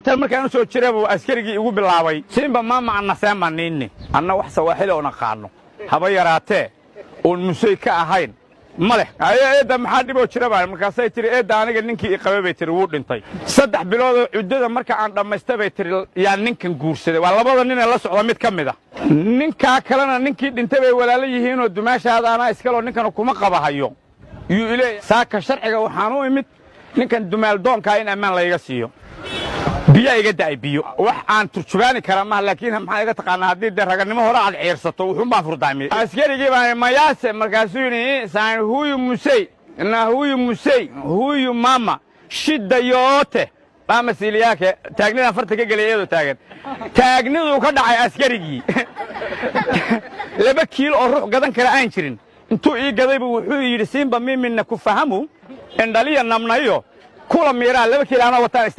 markaan soo jiray askarigii igu bilaabay siinba maama aan saamaynay anna wax sawaaxil oo naqaano haba yaraatee oo musay ka ahayn male eeda maxaa dhibo jiray markaas ay tiri eeda aniga ninkii i qabay tiri wuu dhintay 3 bilood ciidada marka aan dhamaystay tiri yaa ninkan guursaday waa labada nin ee la socda mid kamid ah ninka kalena ninkii dhintay bay walaalo yihiin oo dumaashaadaana iskalo ninkan kuma qabahayo yu ilaa saaka sharciga waxaan u imid ninkan dumaal doonka in amaan la iga siiyo biya iga daay biyo wax aan turjubaani kara ma laakiin maxaa iga taqaana hadii raganimo hore aad ciirsato wuxuu baa furdaamay askarigii baa mayaase markaasuu yiri saan huyu musay mama shida yoote baa masiliyaake taagnida farta ka galeeyado taagnidu ka dhacay askarigii 2 kiilo oo ruux gadan kara aan jirin intuu ii gaday wuxuu yiri siinba mimina ku fahamu in dhaliya namnayo kula miira 2 kiilo ana wataan